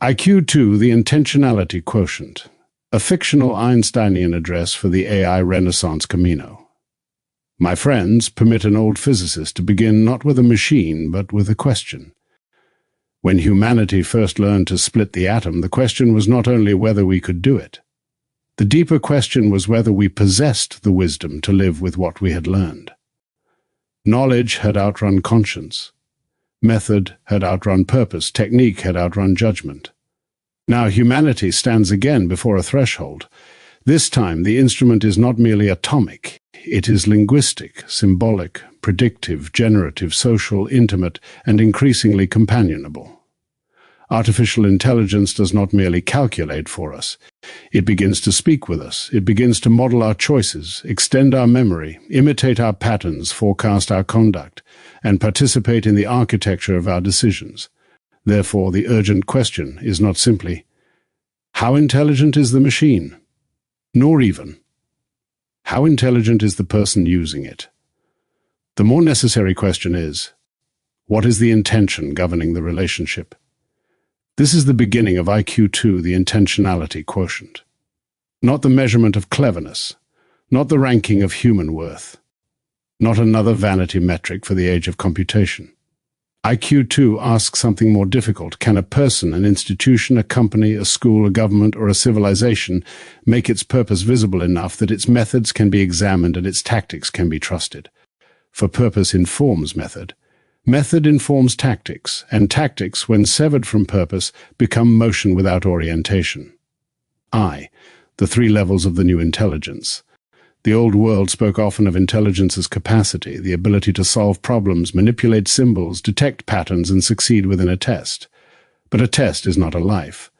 IQ² The Intentionality Quotient, a fictional Einsteinian address for the AI Renaissance Camino. My friends, permit an old physicist to begin not with a machine, but with a question. When humanity first learned to split the atom, the question was not only whether we could do it. The deeper question was whether we possessed the wisdom to live with what we had learned. Knowledge had outrun conscience. Method had outrun purpose. Technique had outrun judgment. Now humanity stands again before a threshold. This time the instrument is not merely atomic. It is linguistic, symbolic, predictive, generative, social, intimate, and increasingly companionable. Artificial intelligence does not merely calculate for us. It begins to speak with us. It begins to model our choices, extend our memory, imitate our patterns, forecast our conduct, and participate in the architecture of our decisions. Therefore, the urgent question is not simply, how intelligent is the machine? Nor even, how intelligent is the person using it? The more necessary question is, what is the intention governing the relationship? This is the beginning of IQ² The Intentionality Quotient. Not the measurement of cleverness, not the ranking of human worth, not another vanity metric for the age of computation. IQ² asks something more difficult. Can a person, an institution, a company, a school, a government, or a civilization make its purpose visible enough that its methods can be examined and its tactics can be trusted? For purpose informs method. Method informs tactics, and tactics, when severed from purpose, become motion without orientation. The three levels of the new intelligence. The old world spoke often of intelligence as capacity, the ability to solve problems, manipulate symbols, detect patterns, and succeed within a test. But a test is not a life.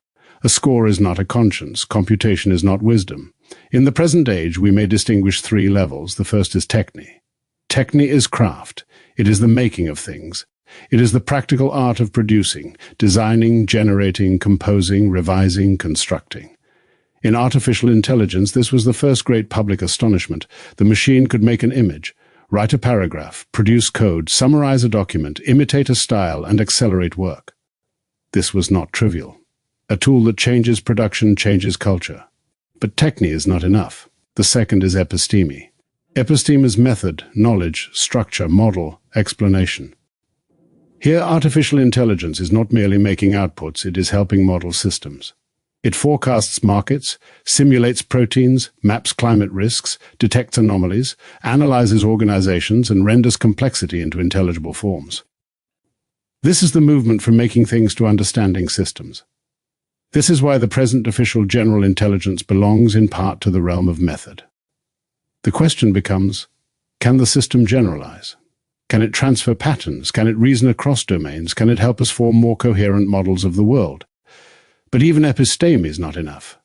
A score is not a conscience. Computation is not wisdom. In the present age, we may distinguish three levels. The first is techne. Techne is craft. It is the making of things. It is the practical art of producing, designing, generating, composing, revising, constructing. In artificial intelligence, this was the first great public astonishment. The machine could make an image, write a paragraph, produce code, summarize a document, imitate a style, and accelerate work. This was not trivial. A tool that changes production, changes culture. But techne is not enough. The second is episteme. Episteme is method, knowledge, structure, model, explanation. Here, artificial intelligence is not merely making outputs, it is helping model systems. It forecasts markets, simulates proteins, maps climate risks, detects anomalies, analyzes organizations, and renders complexity into intelligible forms. This is the movement from making things to understanding systems. This is why the present official general intelligence belongs in part to the realm of method. The question becomes, can the system generalize? Can it transfer patterns? Can it reason across domains? Can it help us form more coherent models of the world? But even episteme is not enough.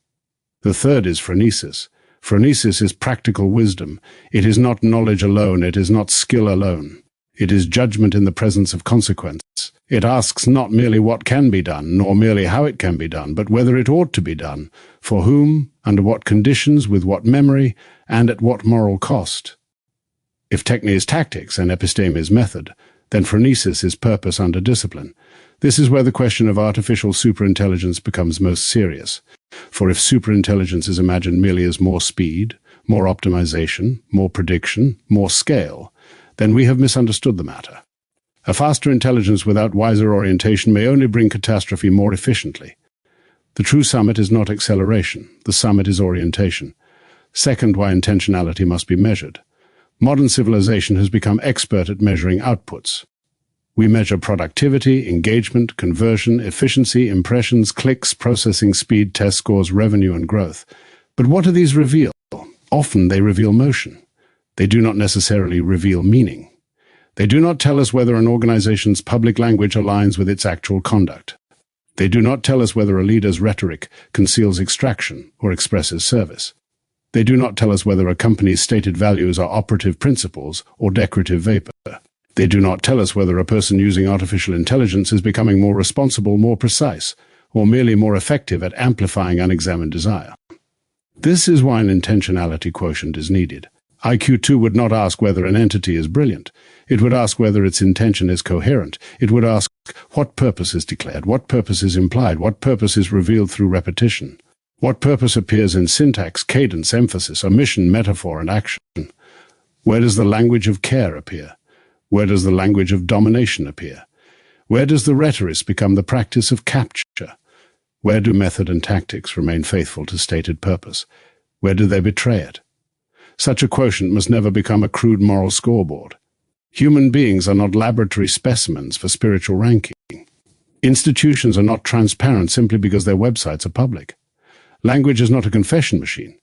The third is phronesis. Phronesis is practical wisdom. It is not knowledge alone. It is not skill alone. It is judgment in the presence of consequence. It asks not merely what can be done, nor merely how it can be done, but whether it ought to be done, for whom, under what conditions, with what memory, and at what moral cost. If techne is tactics and episteme is method, then phronesis is purpose under discipline. This is where the question of artificial superintelligence becomes most serious. For if superintelligence is imagined merely as more speed, more optimization, more prediction, more scale, then we have misunderstood the matter. A faster intelligence without wiser orientation may only bring catastrophe more efficiently. The true summit is not acceleration. The summit is orientation. Second, why intentionality must be measured. Modern civilization has become expert at measuring outputs. We measure productivity, engagement, conversion, efficiency, impressions, clicks, processing speed, test scores, revenue, and growth. But what do these reveal? Often they reveal motion. They do not necessarily reveal meaning. They do not tell us whether an organization's public language aligns with its actual conduct. They do not tell us whether a leader's rhetoric conceals extraction or expresses service. They do not tell us whether a company's stated values are operative principles or decorative vapor. They do not tell us whether a person using artificial intelligence is becoming more responsible, more precise, or merely more effective at amplifying unexamined desire. This is why an intentionality quotient is needed. IQ² would not ask whether an entity is brilliant. It would ask whether its intention is coherent. It would ask what purpose is declared, what purpose is implied, what purpose is revealed through repetition, what purpose appears in syntax, cadence, emphasis, omission, metaphor, and action. Where does the language of care appear? Where does the language of domination appear? Where does the rhetoric become the practice of capture? Where do method and tactics remain faithful to stated purpose? Where do they betray it? Such a quotient must never become a crude moral scoreboard. Human beings are not laboratory specimens for spiritual ranking. Institutions are not transparent simply because their websites are public. Language is not a confession machine,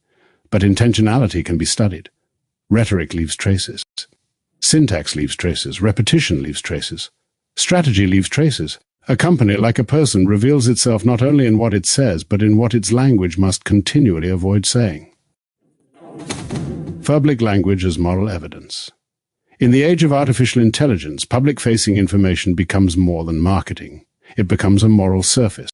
but intentionality can be studied. Rhetoric leaves traces. Syntax leaves traces. Repetition leaves traces. Strategy leaves traces. A company, like a person, reveals itself not only in what it says, but in what its language must continually avoid saying. Public language as moral evidence. In the age of artificial intelligence, public-facing information becomes more than marketing. It becomes a moral surface,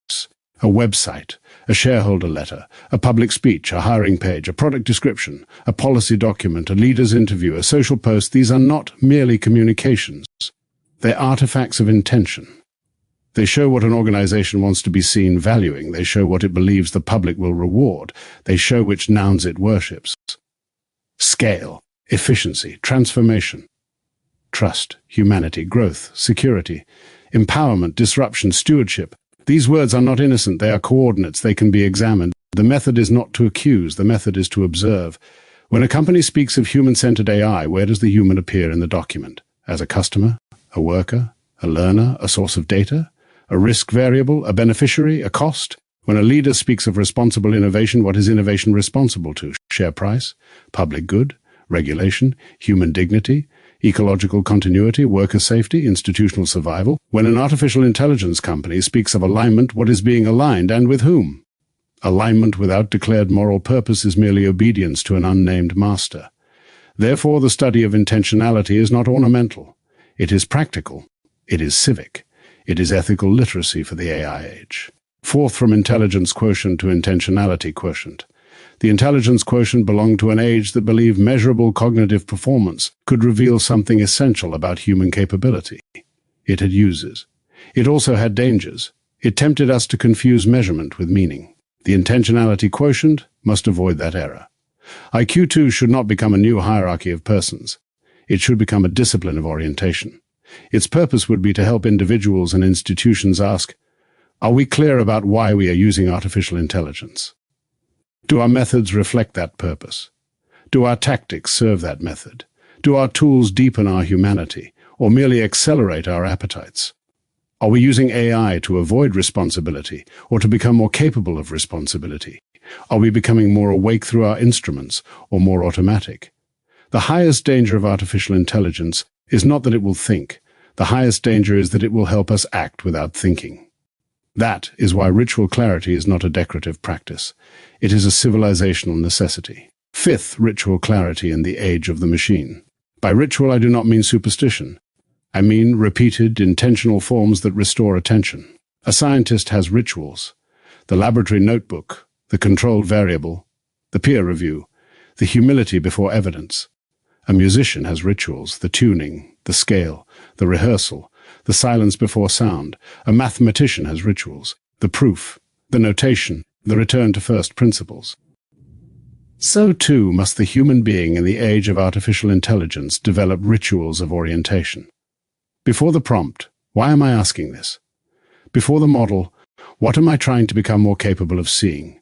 a website, a shareholder letter, a public speech, a hiring page, a product description, a policy document, a leader's interview, a social post. These are not merely communications. They're artifacts of intention. They show what an organization wants to be seen valuing. They show what it believes the public will reward. They show which nouns it worships. Scale, efficiency, transformation, trust, humanity, growth, security, empowerment, disruption, stewardship. These words are not innocent. They are coordinates. They can be examined. The method is not to accuse. The method is to observe. When a company speaks of human-centered AI, where does the human appear in the document? As a customer, a worker, a learner, a source of data, a risk variable, a beneficiary, a cost? When a leader speaks of responsible innovation, what is innovation responsible to? Share price, public good, regulation, human dignity, ecological continuity, worker safety, institutional survival. When an artificial intelligence company speaks of alignment, what is being aligned and with whom? Alignment without declared moral purpose is merely obedience to an unnamed master. Therefore, the study of intentionality is not ornamental. It is practical. It is civic. It is ethical literacy for the AI age. Fourth, from intelligence quotient to intentionality quotient. The intelligence quotient belonged to an age that believed measurable cognitive performance could reveal something essential about human capability. It had uses. It also had dangers. It tempted us to confuse measurement with meaning. The intentionality quotient must avoid that error. IQ² should not become a new hierarchy of persons. It should become a discipline of orientation. Its purpose would be to help individuals and institutions ask, are we clear about why we are using artificial intelligence? Do our methods reflect that purpose? Do our tactics serve that method? Do our tools deepen our humanity, or merely accelerate our appetites? Are we using AI to avoid responsibility, or to become more capable of responsibility? Are we becoming more awake through our instruments, or more automatic? The highest danger of artificial intelligence is not that it will think. The highest danger is that it will help us act without thinking. That is why ritual clarity is not a decorative practice. It is a civilizational necessity. Fifth, ritual clarity in the age of the machine. By ritual, I do not mean superstition. I mean repeated, intentional forms that restore attention. A scientist has rituals. The laboratory notebook, the controlled variable, the peer review, the humility before evidence. A musician has rituals, the tuning, the scale, the rehearsal, the silence before sound. A mathematician has rituals, the proof, the notation, the return to first principles. So too must the human being in the age of artificial intelligence develop rituals of orientation. Before the prompt, why am I asking this? Before the model, what am I trying to become more capable of seeing?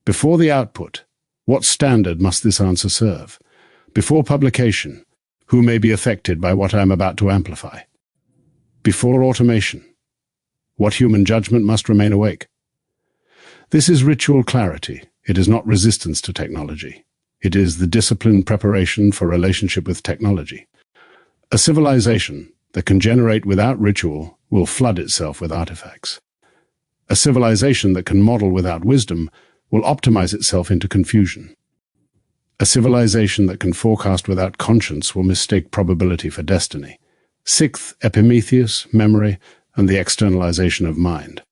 Before the output, what standard must this answer serve? Before publication, who may be affected by what I am about to amplify? Before automation, what human judgment must remain awake? This is ritual clarity. It is not resistance to technology. It is the disciplined preparation for relationship with technology. A civilization that can generate without ritual will flood itself with artifacts. A civilization that can model without wisdom will optimize itself into confusion. A civilization that can forecast without conscience will mistake probability for destiny. Sixth, Epimetheus, memory, and the externalization of mind.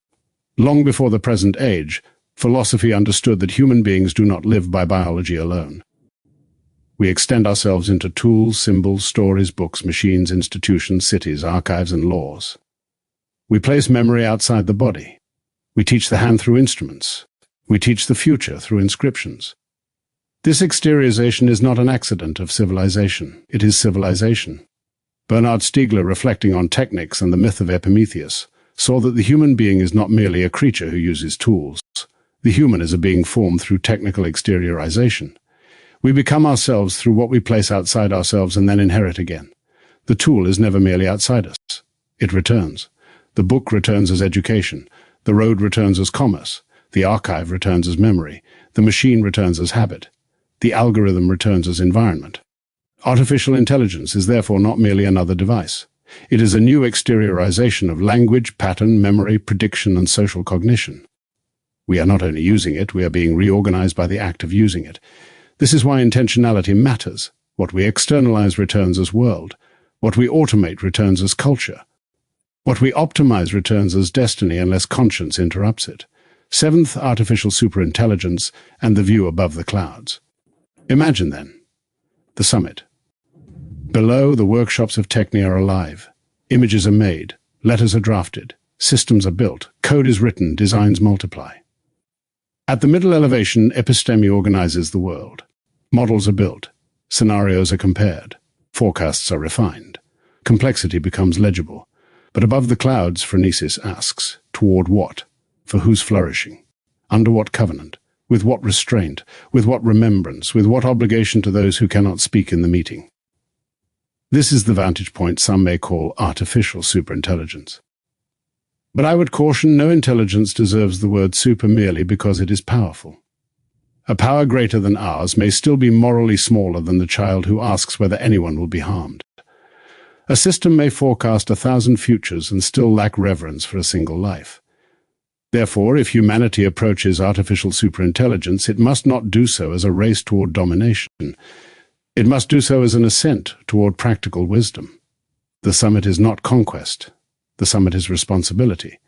Long before the present age, philosophy understood that human beings do not live by biology alone. We extend ourselves into tools, symbols, stories, books, machines, institutions, cities, archives, and laws. We place memory outside the body. We teach the hand through instruments. We teach the future through inscriptions. This exteriorization is not an accident of civilization. It is civilization. Bernard Stiegler, reflecting on technics and the myth of Epimetheus, saw that the human being is not merely a creature who uses tools. The human is a being formed through technical exteriorization. We become ourselves through what we place outside ourselves and then inherit again. The tool is never merely outside us. It returns. The book returns as education. The road returns as commerce. The archive returns as memory. The machine returns as habit. The algorithm returns as environment. Artificial intelligence is therefore not merely another device. It is a new exteriorization of language, pattern, memory, prediction, and social cognition. We are not only using it, we are being reorganized by the act of using it. This is why intentionality matters. What we externalize returns as world. What we automate returns as culture. What we optimize returns as destiny unless conscience interrupts it. Seventh, artificial superintelligence and the view above the clouds. Imagine, then, the summit. Below, the workshops of Techne are alive. Images are made, letters are drafted, systems are built, code is written, designs multiply. At the middle elevation, episteme organizes the world. Models are built, scenarios are compared, forecasts are refined. Complexity becomes legible. But above the clouds, phronesis asks, toward what? For whose flourishing? Under what covenant? With what restraint? With what remembrance? With what obligation to those who cannot speak in the meeting? This is the vantage point some may call artificial superintelligence. But I would caution no intelligence deserves the word super merely because it is powerful. A power greater than ours may still be morally smaller than the child who asks whether anyone will be harmed. A system may forecast 1,000 futures and still lack reverence for a single life. Therefore, if humanity approaches artificial superintelligence, it must not do so as a race toward domination. It must do so as an ascent toward practical wisdom. The summit is not conquest. The summit is responsibility.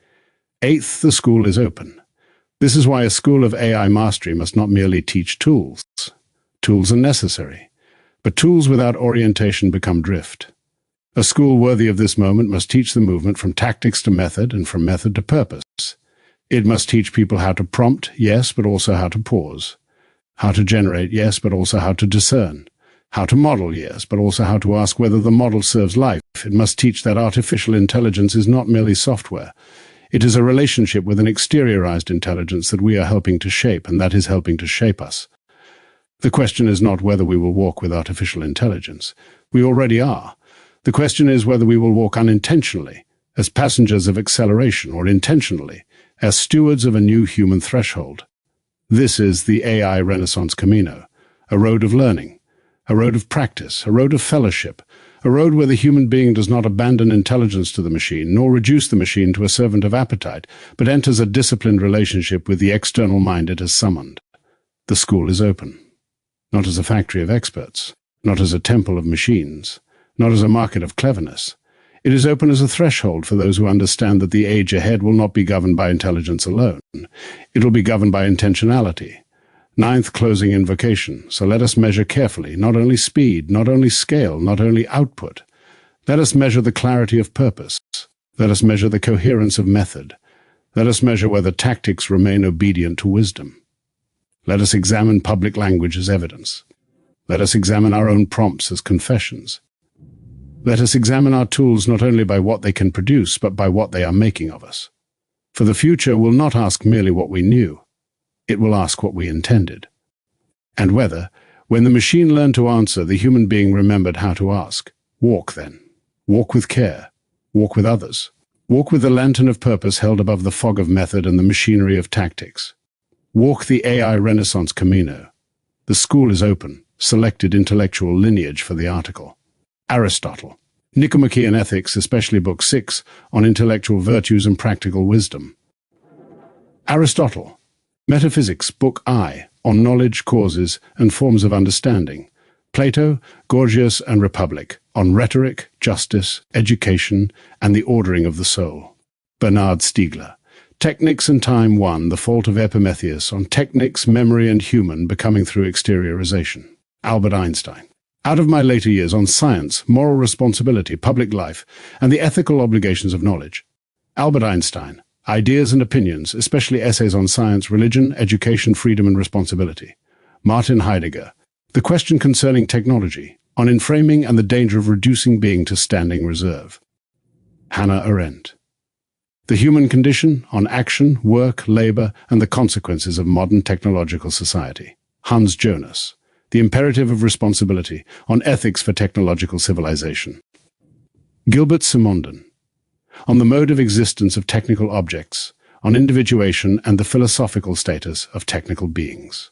Eighth, the school is open. This is why a school of AI mastery must not merely teach tools. Tools are necessary, but tools without orientation become drift. A school worthy of this moment must teach the movement from tactics to method and from method to purpose. It must teach people how to prompt, yes, but also how to pause. How to generate, yes, but also how to discern. How to model, yes, but also how to ask whether the model serves life. It must teach that artificial intelligence is not merely software. It is a relationship with an exteriorized intelligence that we are helping to shape, and that is helping to shape us. The question is not whether we will walk with artificial intelligence. We already are. The question is whether we will walk unintentionally, as passengers of acceleration, or intentionally, as stewards of a new human threshold. This is the AI Renaissance Camino, a road of learning, a road of practice, a road of fellowship, a road where the human being does not abandon intelligence to the machine, nor reduce the machine to a servant of appetite, but enters a disciplined relationship with the external mind it has summoned. The school is open, not as a factory of experts, not as a temple of machines, not as a market of cleverness. It is open as a threshold for those who understand that the age ahead will not be governed by intelligence alone. It will be governed by intentionality. Ninth, closing invocation. So let us measure carefully, not only speed, not only scale, not only output. Let us measure the clarity of purpose. Let us measure the coherence of method. Let us measure whether tactics remain obedient to wisdom. Let us examine public language as evidence. Let us examine our own prompts as confessions. Let us examine our tools not only by what they can produce, but by what they are making of us. For the future will not ask merely what we knew. It will ask what we intended. And whether, when the machine learned to answer, the human being remembered how to ask. Walk, then. Walk with care. Walk with others. Walk with the lantern of purpose held above the fog of method and the machinery of tactics. Walk the AI Renaissance Camino. The school is open. Selected intellectual lineage for the article. Aristotle. Nicomachean Ethics, especially Book 6, on intellectual virtues and practical wisdom. Aristotle. Metaphysics, Book I, on knowledge, causes, and forms of understanding. Plato, Gorgias, and Republic, on rhetoric, justice, education, and the ordering of the soul. Bernard Stiegler. Technics and Time 1, The Fault of Epimetheus, on technics, memory, and human becoming through exteriorization. Albert Einstein. Out of my later years on science, moral responsibility, public life, and the ethical obligations of knowledge. Albert Einstein. Ideas and opinions, especially essays on science, religion, education, freedom, and responsibility. Martin Heidegger. The question concerning technology, on inframing and the danger of reducing being to standing reserve. Hannah Arendt. The human condition, on action, work, labor, and the consequences of modern technological society. Hans Jonas. The imperative of responsibility, on ethics for technological civilization. Gilbert Simondon. On the mode of existence of technical objects, on individuation and the philosophical status of technical beings.